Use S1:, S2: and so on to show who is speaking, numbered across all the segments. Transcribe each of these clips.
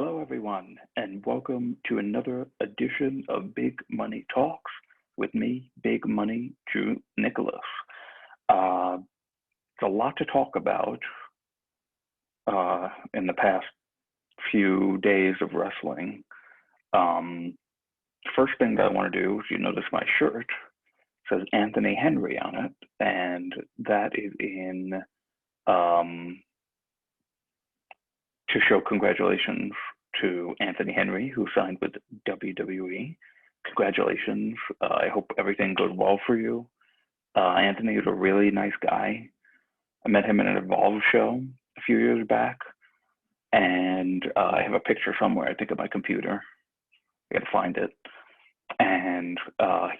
S1: Hello, everyone, and welcome to another edition of Big Money Talks with me, Big Money Drew Nicholas. Uh, it's a lot to talk about in the past few days of wrestling. Um, First thing that I want to do is you notice my shirt says Anthony Henry on it, and that is in um, to show congratulations to Anthony Henry, who signed with WWE. Congratulations. I hope everything goes well for you. Anthony is a really nice guy. I met him in an Evolve show a few years back, and I have a picture somewhere, I think, on my computer. I gotta find it. And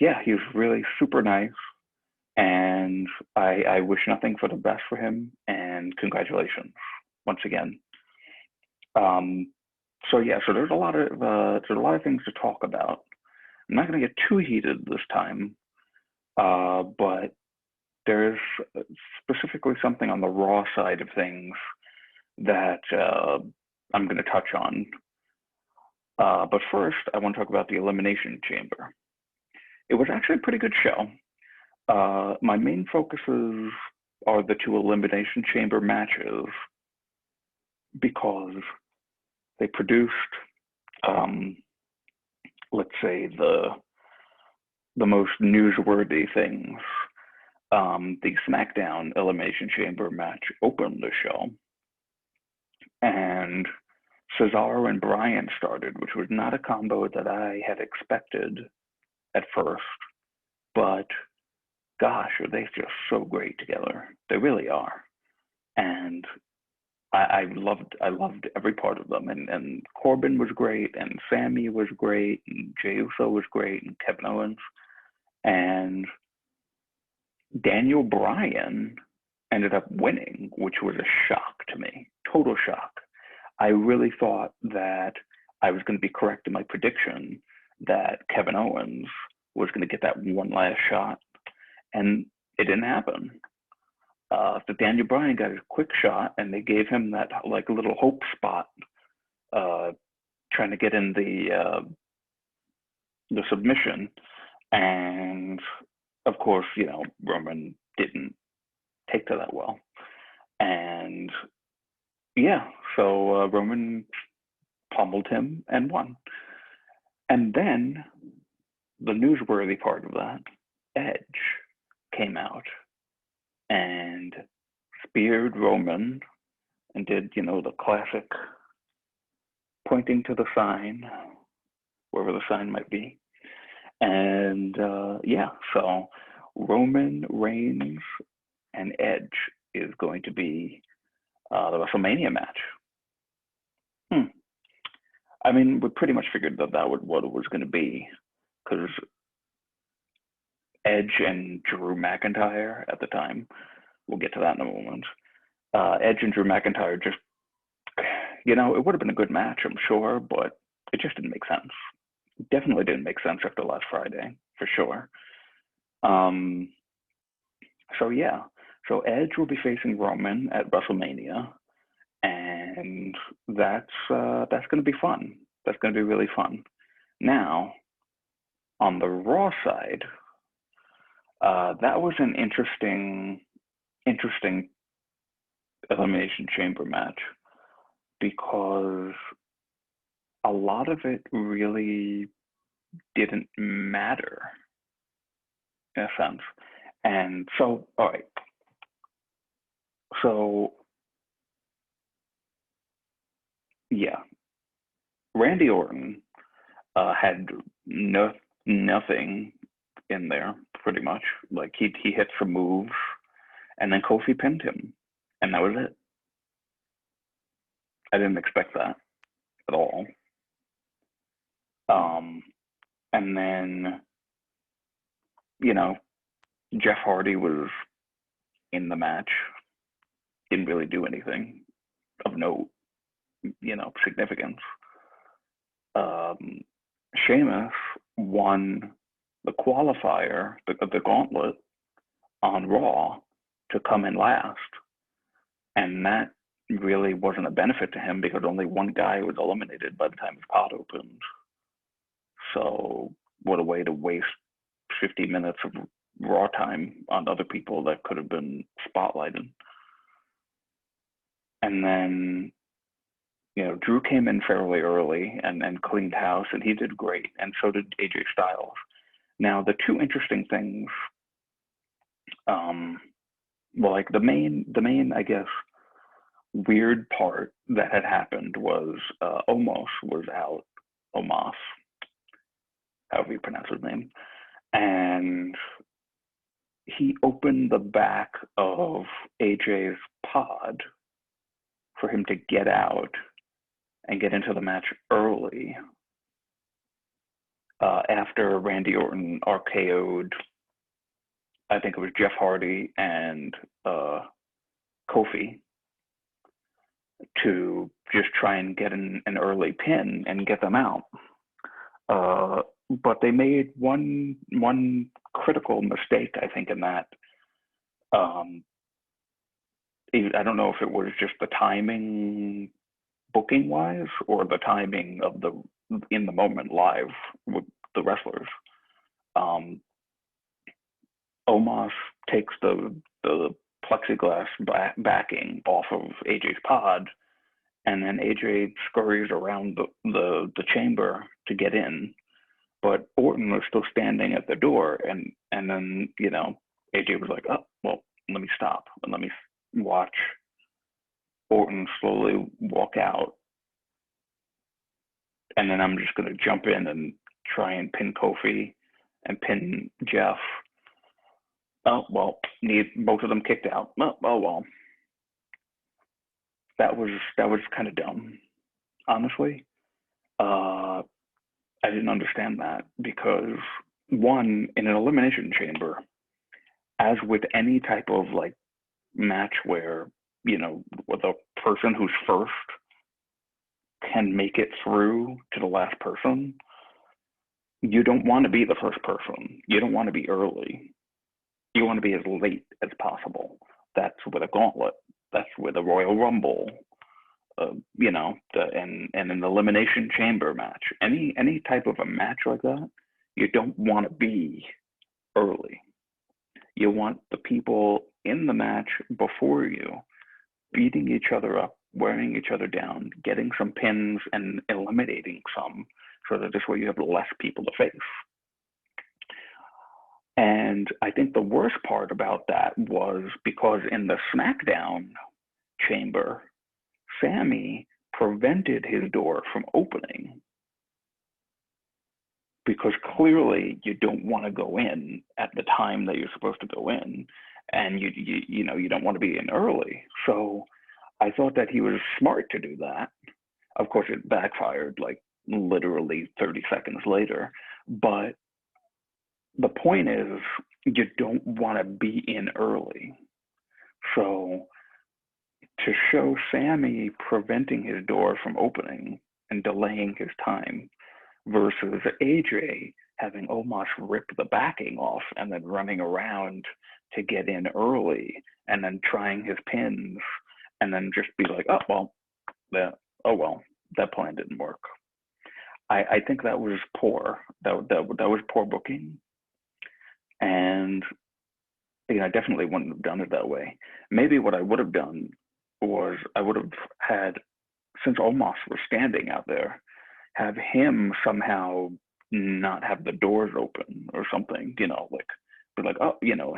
S1: yeah, he was really super nice, and I wish nothing for the best for him, and congratulations once again. So yeah, so there's a lot of things to talk about. I'm not going to get too heated this time, but there's specifically something on the Raw side of things that I'm going to touch on. But first, I want to talk about the Elimination Chamber. It was actually a pretty good show. My main focuses are the two Elimination Chamber matches because they produced, let's say, the most newsworthy things. The SmackDown Elimination Chamber match opened the show, and Cesaro and Bryan started, which was not a combo that I had expected at first, but gosh, are they just so great together. They really are. And I loved every part of them, and Corbin was great, and Sammy was great, and Jey Uso was great, and Kevin Owens, and Daniel Bryan ended up winning, which was a shock to me, total shock. I really thought that I was going to be correct in my prediction that Kevin Owens was going to get that one last shot, and it didn't happen. So Daniel Bryan got a quick shot, and they gave him that like little hope spot, trying to get in the submission, and of course, Roman didn't take to that well, and yeah, so Roman pummeled him and won, and then the newsworthy part of that, Edge came out and speared Roman and did, the classic pointing to the sign, wherever the sign might be. And yeah, so Roman Reigns and Edge is going to be the WrestleMania match. I mean, we pretty much figured that what it was going to be, because Edge and Drew McIntyre at the time, we'll get to that in a moment. Edge and Drew McIntyre just, it would have been a good match, I'm sure, but it just didn't make sense. It definitely didn't make sense after last Friday, for sure. So yeah, so Edge will be facing Roman at WrestleMania, and that's going to be fun. That's going to be really fun. Now, on the Raw side, that was an interesting Elimination Chamber match, because a lot of it really didn't matter in a sense. And so, all right. So, yeah, Randy Orton had nothing in there, pretty much. Like, he hit some moves, and then Kofi pinned him, and that was it. I didn't expect that at all. And then, Jeff Hardy was in the match, didn't really do anything of note, significance. Sheamus won the qualifier, the gauntlet on Raw, to come in last, and that really wasn't a benefit to him because only one guy was eliminated by the time his pod opened. So what a way to waste 50 minutes of Raw time on other people that could have been spotlighted. And then, Drew came in fairly early and cleaned house, and he did great, and so did AJ Styles. Now, the two interesting things, well, like the main, I guess, weird part that had happened was Omos was out, Omos, however you pronounce his name, and he opened the back of AJ's pod for him to get out and get into the match early after Randy Orton RKO'd, I think it was Jeff Hardy and Kofi, to just try and get an early pin and get them out. But they made one critical mistake, I think, in that. I don't know if it was just the timing, booking wise, or the timing of the in the moment live with the wrestlers. Omos takes the plexiglass backing off of AJ's pod, and then AJ scurries around the chamber to get in, but Orton was still standing at the door, and then AJ was like, oh well, let me stop and let me watch Orton slowly walk out, and then I'm just going to jump in and try and pin Kofi and pin Jeff. Oh well, need both of them kicked out. Oh well, that was kind of dumb, honestly. I didn't understand that because, one, in an elimination chamber, as with any type of like match where with a person who's first can make it through to the last person, you don't want to be the first person. You don't want to be early. You want to be as late as possible. That's with a gauntlet. That's with a Royal Rumble. And an elimination chamber match. Any type of a match like that, you don't want to be early. You want the people in the match before you beating each other up, wearing each other down, getting some pins and eliminating some, so that this way you have less people to face. And I think the worst part about that was because in the SmackDown chamber, Sammy prevented his door from opening because clearly you don't want to go in at the time that you're supposed to go in, and you don't want to be in early. So I thought that he was smart to do that. Of course, it backfired like literally 30 seconds later. But the point is, you don't want to be in early. So to show Sammy preventing his door from opening and delaying his time versus AJ having Omos rip the backing off and then running around to get in early and then trying his pins and then just be like, that plan didn't work. I think that was poor. That was poor booking. And I definitely wouldn't have done it that way. Maybe what I would have done was I would have had, since Omos was standing out there, have him somehow not have the doors open or something,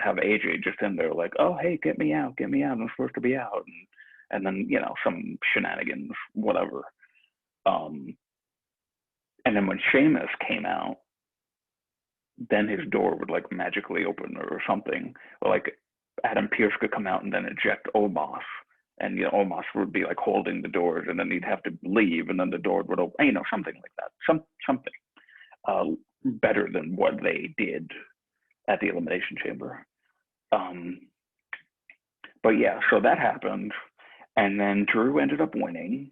S1: have AJ just in there like, oh, hey, get me out, I'm supposed to be out. And then, some shenanigans, whatever. And then when Sheamus came out, then his door would like magically open or something. Or like Adam Pearce could come out and then eject Omos. And Omos would be like holding the doors, and then he'd have to leave, and then the door would open. Something like that. Something better than what they did at the Elimination Chamber. But yeah, so that happened, and then Drew ended up winning,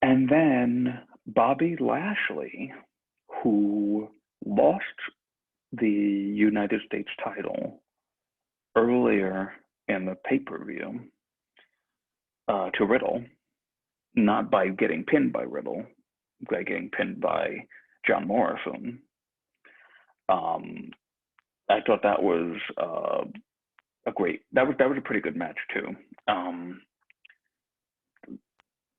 S1: and then Bobby Lashley, who lost the United States title earlier in the pay-per-view, to Riddle, not by getting pinned by Riddle, by getting pinned by John Morrison. I thought that was that was a pretty good match too.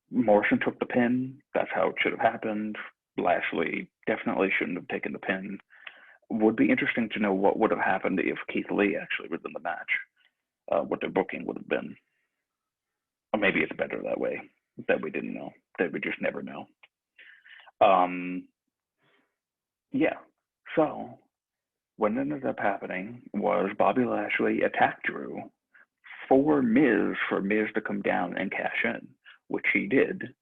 S1: Morrison took the pin. That's how it should have happened. Lashley definitely shouldn't have taken the pin. Would be interesting to know what would have happened if Keith Lee actually was in the match. What their booking would have been. Or maybe it's better that way, that we didn't know, that we just never know. Yeah, so what ended up happening was Bobby Lashley attacked Drew for Miz to come down and cash in, which he did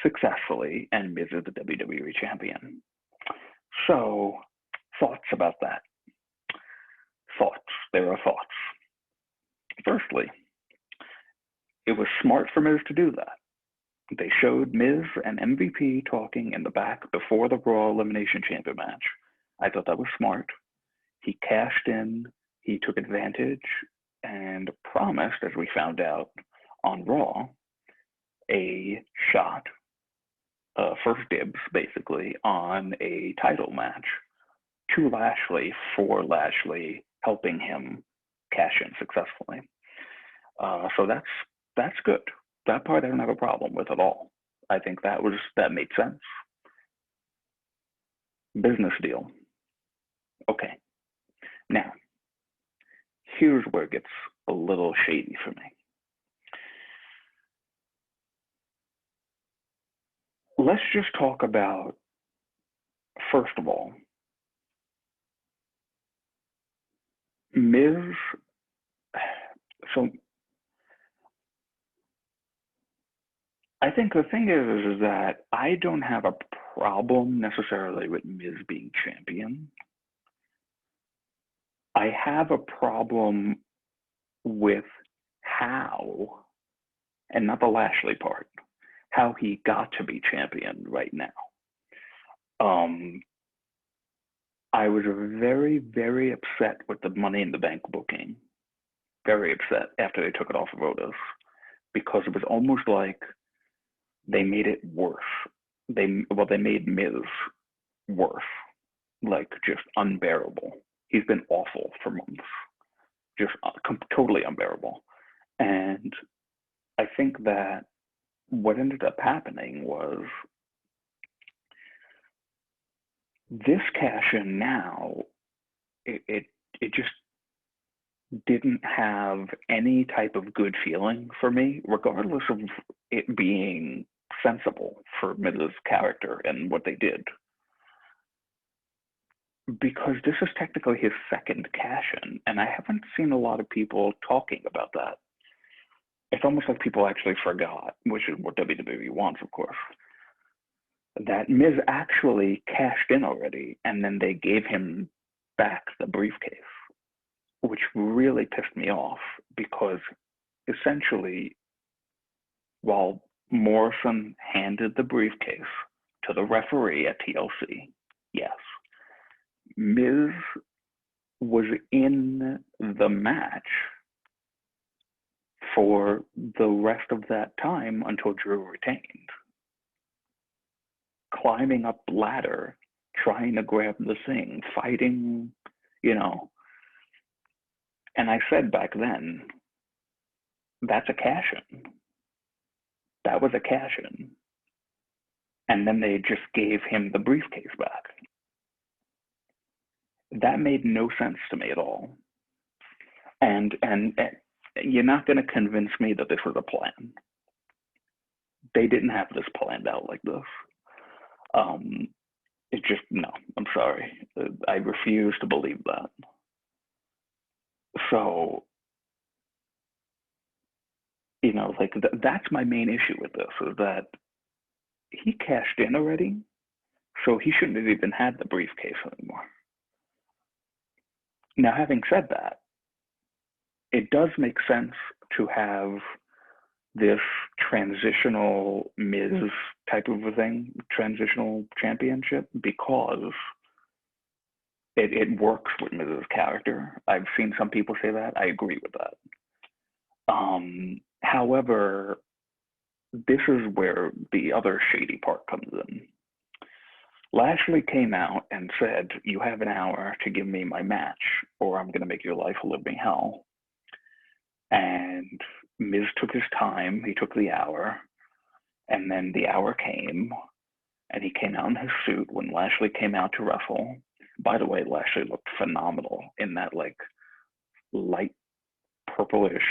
S1: successfully, and Miz is the WWE champion. So, thoughts about that? Thoughts. There are thoughts. Firstly, it was smart for Miz to do that. They showed Miz and MVP talking in the back before the Raw Elimination Chamber match. I thought that was smart. He cashed in, he took advantage, and promised, as we found out on Raw, a shot, first dibs, basically, on a title match to Lashley for Lashley helping him cash in successfully. So that's good. That part I don't have a problem with at all. I think that made sense. Business deal. Okay. Now, here's where it gets a little shady for me. Let's just talk about, first of all, Miz. So I think the thing is that I don't have a problem necessarily with Miz being champion. I have a problem with how, and not the Lashley part, how he got to be champion right now. I was very, very upset with the Money in the Bank booking. Very upset after they took it off of Otis, because it was almost like they made it worse. They made Miz worse, like just unbearable. He's been awful for months, just totally unbearable. And I think that what ended up happening was this cash in now, it just didn't have any type of good feeling for me, regardless of it being sensible for Miz's character and what they did. Because this is technically his second cash-in, and I haven't seen a lot of people talking about that. It's almost like people actually forgot, which is what WWE wants, of course, that Miz actually cashed in already, and then they gave him back the briefcase, which really pissed me off, because essentially, while Morrison handed the briefcase to the referee at TLC, yes, Miz was in the match for the rest of that time until Drew retained, climbing up ladder, trying to grab the thing, fighting, And I said back then, that's a cash-in. That was a cash-in. And then they just gave him the briefcase back. That made no sense to me at all. And you're not going to convince me that this was a plan. They didn't have this planned out like this. It just, no, I'm sorry. I refuse to believe that. So, that's my main issue with this, is that he cashed in already, so he shouldn't have even had the briefcase anymore. Now, having said that, it does make sense to have this transitional Miz type of a thing, transitional championship, because it works with Miz's character. I've seen some people say that. I agree with that. However, this is where the other shady part comes in. Lashley came out and said, "You have an hour to give me my match, or I'm going to make your life a living hell." And Miz took his time. He took the hour, and then the hour came, and he came out in his suit when Lashley came out to wrestle. By the way, Lashley looked phenomenal in that like light purplish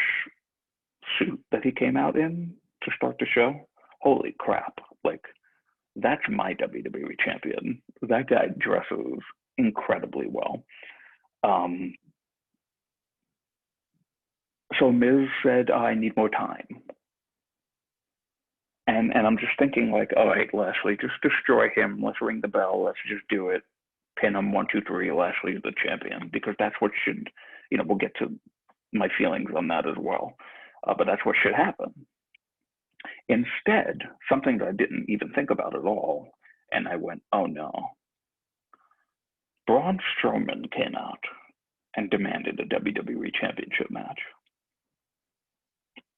S1: suit that he came out in to start the show. Holy crap. Like, that's my WWE champion. That guy dresses incredibly well. So Miz said, "I need more time." And I'm just thinking like, all right, Lashley, just destroy him. Let's ring the bell. Let's just do it. Pin him 1, 2, 3. Lashley's the champion, because that's what should, we'll get to my feelings on that as well. But that's what should happen. Instead, something that I didn't even think about at all, and I went, oh no. Braun Strowman came out and demanded a WWE Championship match.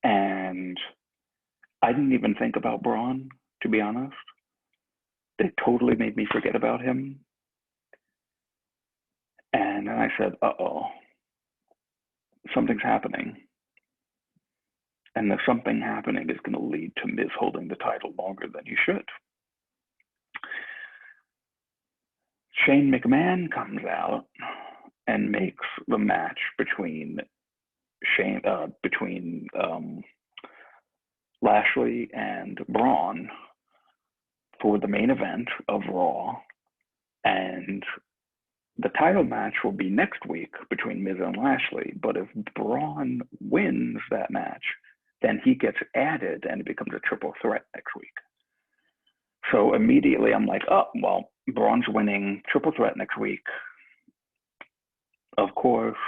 S1: And I didn't even think about Braun, to be honest. They totally made me forget about him. And then I said, uh-oh, something's happening. And the something happening is going to lead to Miz holding the title longer than he should. Shane McMahon comes out and makes the match between Lashley and Braun for the main event of Raw, and the title match will be next week between Miz and Lashley. But if Braun wins that match, then he gets added and it becomes a triple threat next week. So immediately I'm like, oh, well, Braun's winning triple threat next week. Of course,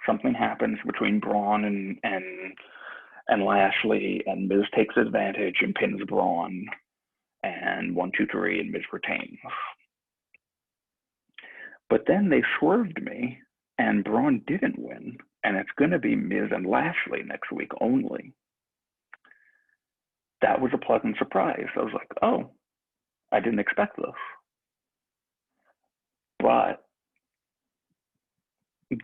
S1: something happens between Braun and Lashley, and Miz takes advantage and pins Braun, and 1, 2, 3, and Miz retains. But then they swerved me, and Braun didn't win, and it's going to be Miz and Lashley next week only. That was a pleasant surprise. I was like, oh, I didn't expect this. But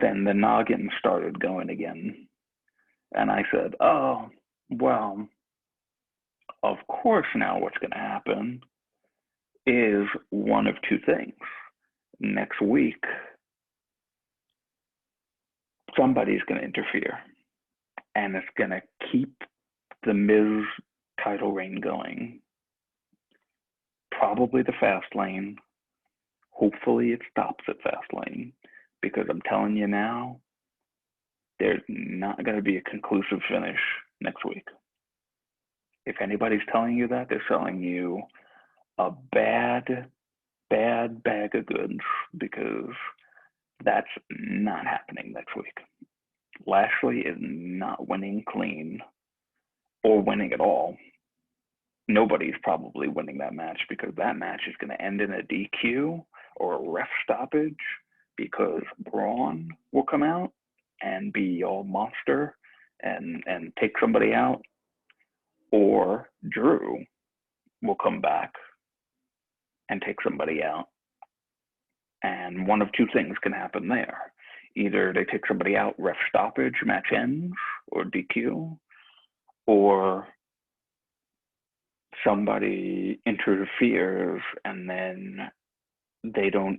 S1: then the noggin started going again, and I said, oh, well, of course now what's going to happen is one of two things. Next week, somebody's going to interfere, and it's going to keep the Miz title reign going. Probably the Fast Lane. Hopefully it stops at Fast Lane, because I'm telling you now, there's not going to be a conclusive finish next week. If anybody's telling you that, they're selling you a bad bag of goods, because that's not happening next week. Lashley is not winning clean or winning at all. Nobody's probably winning that match, because that match is going to end in a DQ or a ref stoppage, because Braun will come out and be all monster and take somebody out, or Drew will come back and take somebody out. And one of two things can happen there. Either they take somebody out, ref stoppage, match ends, or DQ, or somebody interferes and then they do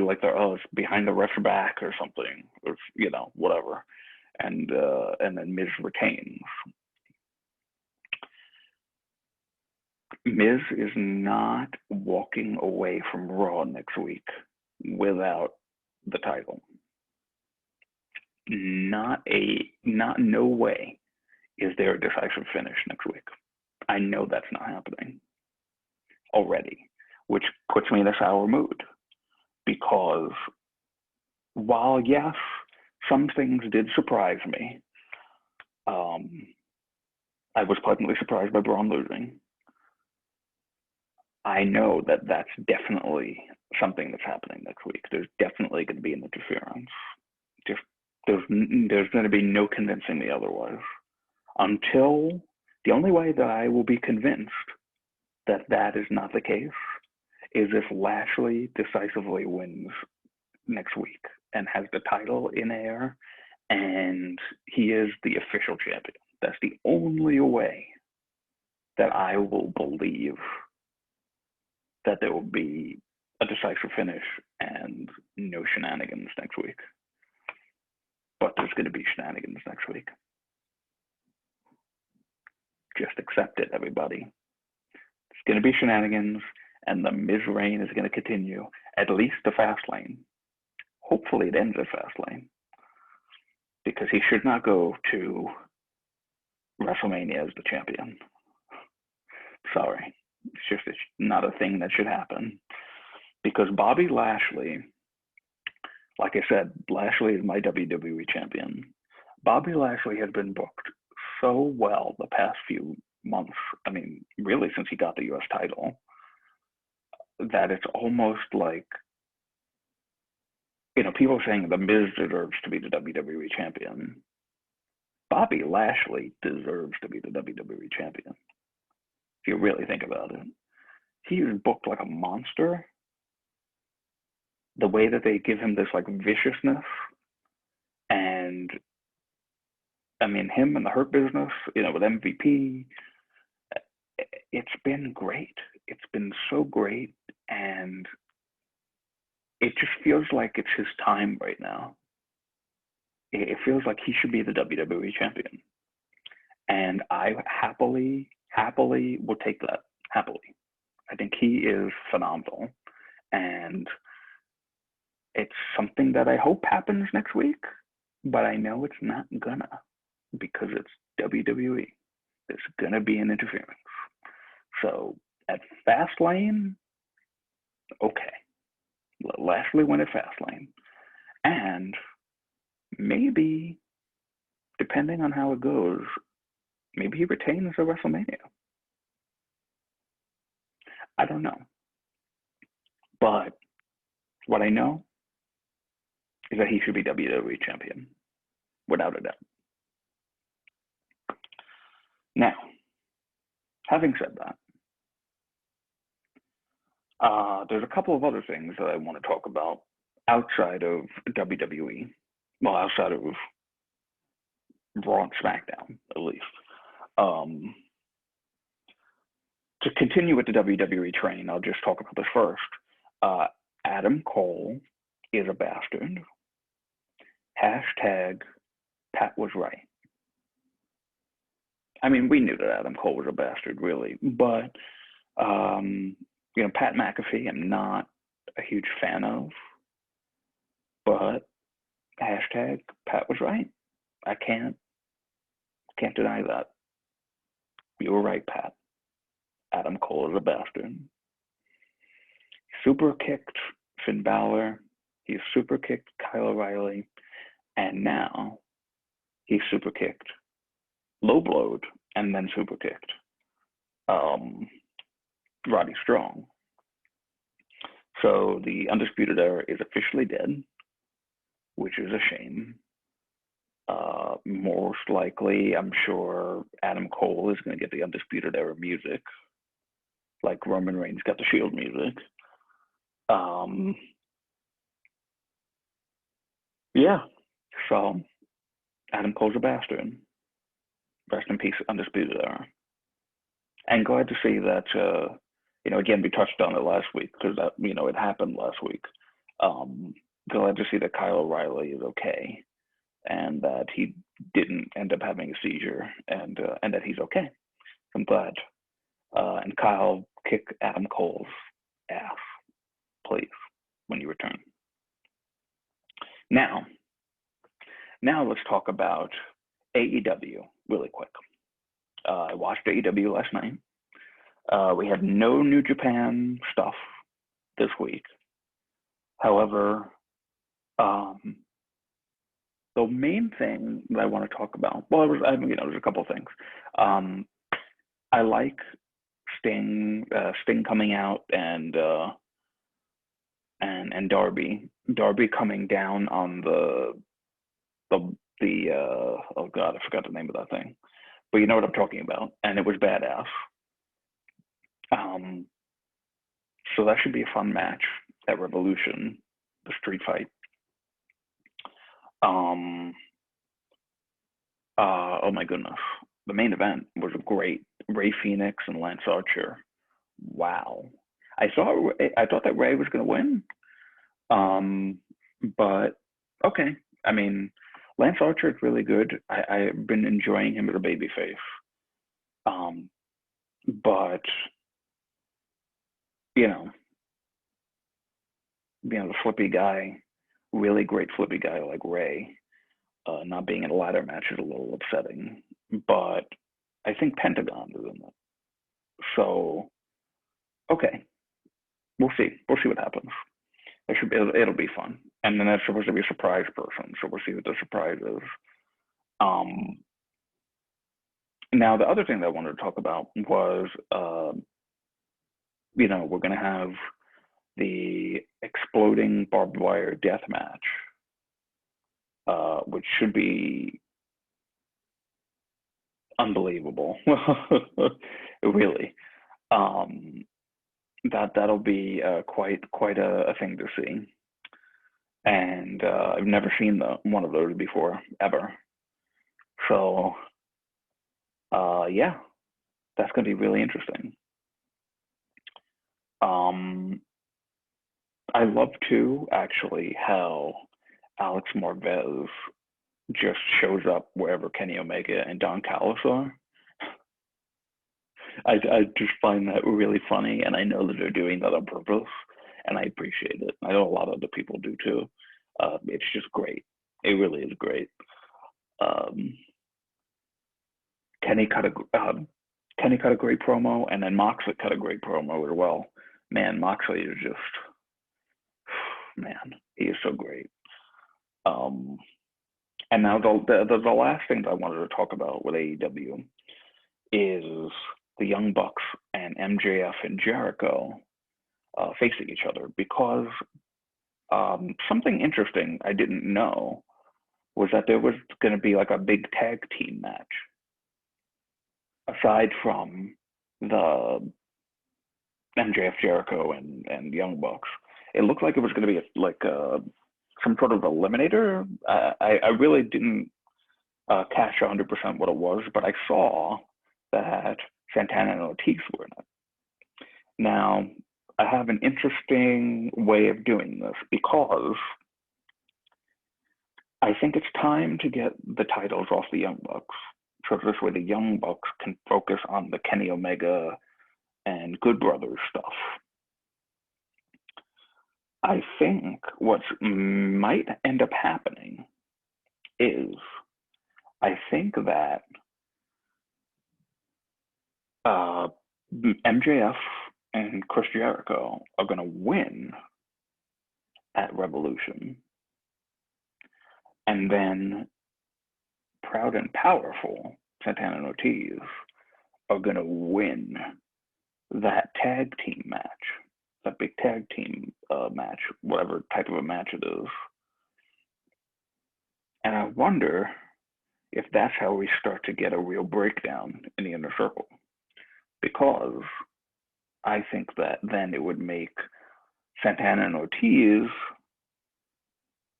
S1: like it's behind the ref's back or something, or whatever, and then Miz retains. Miz is not walking away from Raw next week without the title. No way is there a decisive finish next week. I know that's not happening already, which puts me in a sour mood, because while yes, some things did surprise me, I was pleasantly surprised by Braun losing. I know that that's definitely something that's happening next week. There's definitely going to be an interference. There's going to be no convincing me otherwise. Until The only way that I will be convinced that that is not the case is if Lashley decisively wins next week and has the title in air and he is the official champion. That's the only way that I will believe that there will be a decisive finish and no shenanigans next week. But there's going to be shenanigans next week. Just accept it, everybody. It's going to be shenanigans, and the Miz reign is going to continue, at least to Fastlane. Hopefully it ends at Fastlane, because he should not go to WrestleMania as the champion. Sorry. It's not a thing that should happen. Because Bobby Lashley, like I said, Lashley is my WWE champion. Bobby Lashley has been booked so well the past few months, I mean, really since he got the US title, that it's almost like, people are saying The Miz deserves to be the WWE champion. Bobby Lashley deserves to be the WWE champion. If you really think about it. He is booked like a monster. The way that they give him this like viciousness, and I mean him and the Hurt Business, with MVP, it's been great. It's been so great, and it just feels like it's his time right now. It feels like he should be the WWE champion, and I happily would take that. Happily, I think he is phenomenal, and it's something that I hope happens next week, but I know it's not gonna, because it's WWE. There's gonna be an interference. So at Fastlane, okay, let Lashley win at Fastlane, and maybe, depending on how it goes, maybe he retains at WrestleMania. I don't know, but what I know is that he should be WWE champion, without a doubt. Now, having said that, there's a couple of other things that I want to talk about outside of WWE. Well, outside of Raw and SmackDown, at least. To continue with the WWE train, I'll just talk about this first. Adam Cole is a bastard. Hashtag Pat was right. I mean, we knew that Adam Cole was a bastard, really, but Pat McAfee, I'm not a huge fan of, but hashtag Pat was right. I can't deny that. You were right, Pat. Adam Cole is a bastard. Super kicked Finn Balor. He's super kicked Kyle O'Reilly. And now he's super kicked, low blowed, and then super kicked Roddy Strong. So the Undisputed Era is officially dead, which is a shame. Most likely, I'm sure Adam Cole is going to get the Undisputed Era music, like Roman Reigns got the Shield music. Yeah, so Adam Cole's a bastard. Rest in peace, Undisputed Era. And glad to see that, again, we touched on it last week because that, it happened last week. Glad to see that Kyle O'Reilly is okay and that he didn't end up having a seizure and that he's okay. I'm glad. And Kyle, kick Adam Cole's ass, please, when you return. Now let's talk about AEW really quick. I watched AEW last night. We had no New Japan stuff this week. However, the main thing that I want to talk about, there's a couple of things. I like Sting coming out and Darby coming down on the oh god, I forgot the name of that thing, but you know what I'm talking about, and it was badass. Um, so that should be a fun match at Revolution, the street fight. Um, oh my goodness, the main event was great. Ray Phoenix and Lance Archer. Wow, I thought that Ray was going to win. Um, but okay, I mean, Lance Archer is really good. I've been enjoying him as a babyface. Um, but you know, the flippy guy, really great flippy guy like Ray, not being in a ladder match is a little upsetting. But I think Pentagon is in it. So okay, we'll see. We'll see what happens. It'll be fun. And then that's supposed to be a surprise person, so we'll see what the surprise is. Um, Now the other thing that I wanted to talk about was, we're going to have the exploding barbed wire death match, which should be unbelievable. Really, um, that'll be quite a thing to see. And I've never seen one of those before ever. So yeah, that's going to be really interesting. Um, I love too, actually, how Alex Marvez just shows up wherever Kenny Omega and Don Callis are. I just find that really funny, and I know that they're doing that on purpose, and I appreciate it. I know a lot of other people do too. It's just great. It really is great. Um, Kenny cut a Kenny cut a great promo, and then Moxley cut a great promo as well. Man, Moxley is just man, he is so great. Um, and now the last thing that I wanted to talk about with AEW is the Young Bucks and MJF and Jericho facing each other, because something interesting I didn't know was that there was going to be like a big tag team match aside from the MJF Jericho and Young Bucks. It looked like it was going to be some sort of eliminator. I really didn't catch 100% what it was, but I saw that Santana and Ortiz were in it. Now, I have an interesting way of doing this, because I think it's time to get the titles off the Young Bucks, so this way the Young Bucks can focus on the Kenny Omega and Good Brothers stuff. I think what might end up happening is, I think that MJF and Chris Jericho are going to win at Revolution, and then Proud and Powerful, Santana and Ortiz, are going to win that tag team match, that big tag team match, whatever type of a match it is. And I wonder if that's how we start to get a real breakdown in the Inner Circle, because I think that then it would make Santana and Ortiz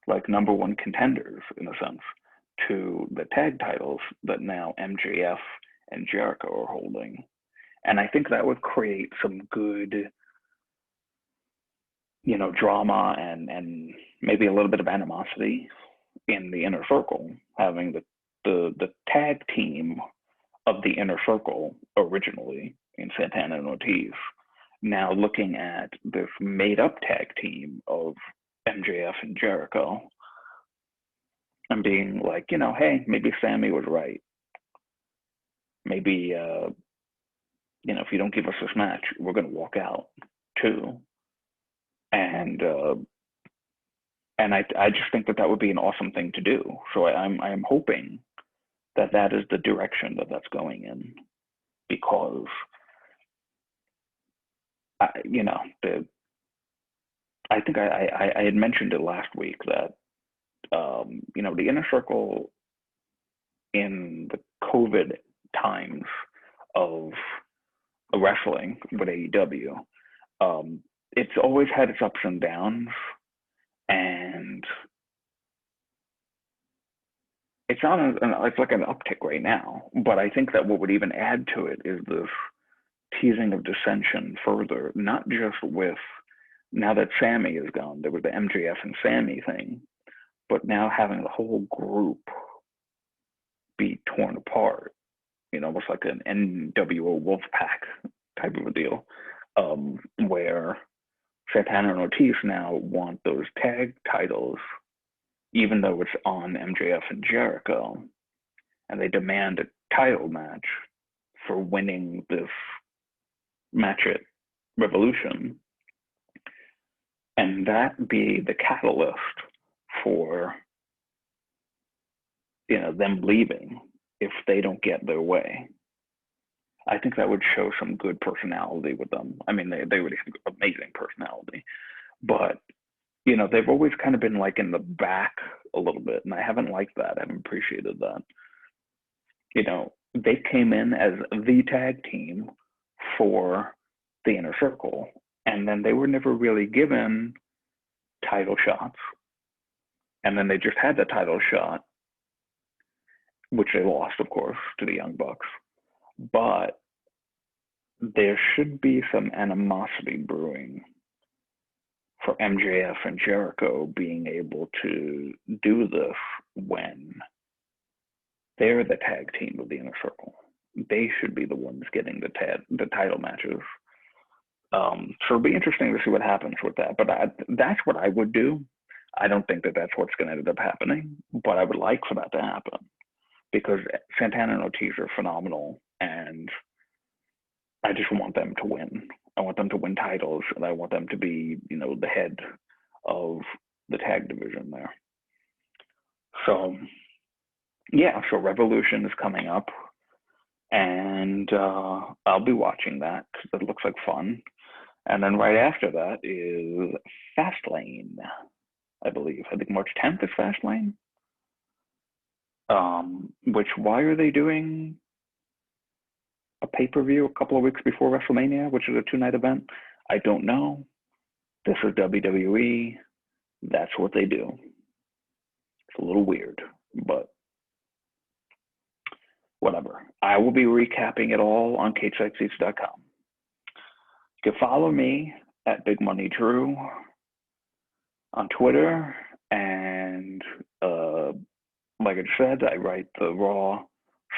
S1: like number one contenders, in a sense, to the tag titles that now MJF and Jericho are holding. And I think that would create some good, drama and maybe a little bit of animosity in the Inner Circle, having the tag team of the Inner Circle originally in Santana and Ortiz, now looking at this made up tag team of MJF and Jericho and being like, hey, maybe Sammy was right. Maybe, if you don't give us this match, we're going to walk out too. And I just think that would be an awesome thing to do. So I'm hoping that is the direction that's going in, because I think I had mentioned it last week that the Inner Circle in the COVID times of wrestling with AEW. It's always had its ups and downs, and it's not it's like an uptick right now. But I think that what would even add to it is this teasing of dissension further, not just with now that Sammy is gone, there was the MJF and Sammy thing, but now having the whole group be torn apart, almost like an NWO Wolfpack type of a deal, where Santana and Ortiz now want those tag titles, even though it's on MJF and Jericho, and they demand a title match for winning this match at Revolution, and that be the catalyst for them leaving if they don't get their way. I think that would show some good personality with them. I mean, they would have amazing personality, but they've always kind of been like in the back a little bit, and I haven't liked that. I haven't appreciated that. They came in as the tag team for the Inner Circle, and then they were never really given title shots, and then they just had the title shot, which they lost, of course, to the Young Bucks. But there should be some animosity brewing for MJF and Jericho being able to do this when they're the tag team of the Inner Circle. They should be the ones getting the title matches. So it'll be interesting to see what happens with that. But that's what I would do. I don't think that that's what's going to end up happening, but I would like for that to happen because Santana and Ortiz are phenomenal, and I just want them to win. I want them to win titles, and I want them to be, the head of the tag division there. So, yeah, so Revolution is coming up, and I'll be watching that because it looks like fun. And then right after that is Fastlane, I believe. I think March 10th is Fastlane. Which, why are they doing a pay-per-view a couple of weeks before WrestleMania, which is a 2-night event? I don't know. This is WWE. That's what they do. It's a little weird, but whatever. I will be recapping it all on CageSideSeats.com. You can follow me at Big Money Drew on Twitter, and like I said, I write the Raw,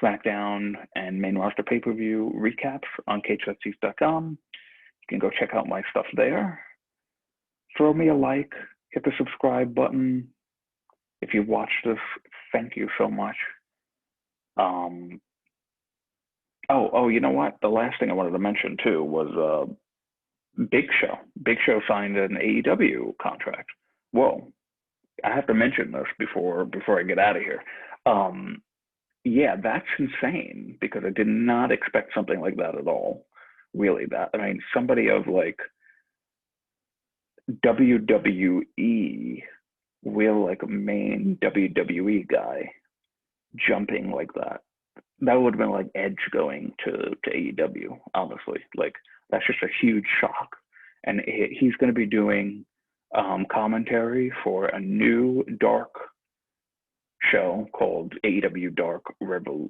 S1: SmackDown, and main roster pay-per-view recaps on CageSideSeats.com. You can go check out my stuff there. Throw me a like, hit the subscribe button. If you've watched this, thank you so much. You know what? The last thing I wanted to mention too was Big Show. Big Show signed an AEW contract. Whoa. I have to mention this before I get out of here. Yeah, that's insane because I did not expect something like that at all. Really, somebody of like WWE, real like a main WWE guy jumping like that. That would have been like Edge going to AEW, honestly. Like, that's just a huge shock. And he's going to be doing commentary for a new dark show called AEW Dark no,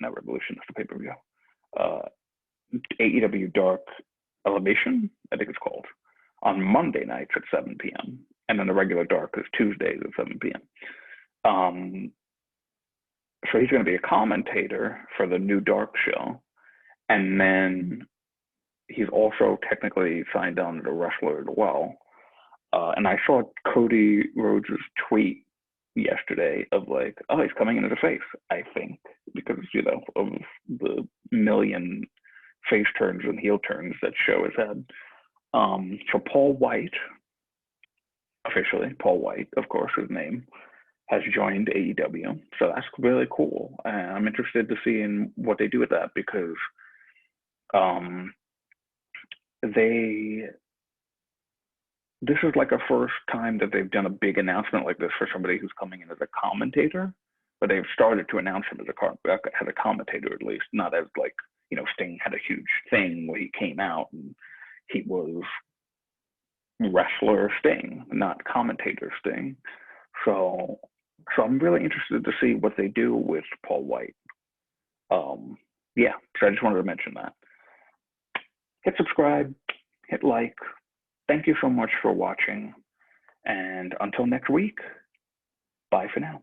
S1: not Revolution, that's the pay-per-view. AEW Dark Elevation, I think it's called, on Monday nights at 7 p.m. And then the regular Dark is Tuesdays at 7 p.m. So he's going to be a commentator for the new Dark show. And then he's also technically signed on as a wrestler as well. And I saw Cody Rhodes' tweet yesterday of like, oh, he's coming in as a face, I think, because, of the million face turns and heel turns that show has had. So Paul White, officially, Paul White, of course, his name, has joined AEW. So that's really cool. I'm interested to see in what they do with that because this is like a first time that they've done a big announcement like this for somebody who's coming in as a commentator. but they've started to announce him as a commentator, at least, not as like, Sting had a huge thing where he came out and he was wrestler Sting, not commentator Sting. So I'm really interested to see what they do with Paul White. Yeah, so I just wanted to mention that. Hit subscribe, hit like. Thank you so much for watching. And until next week, bye for now.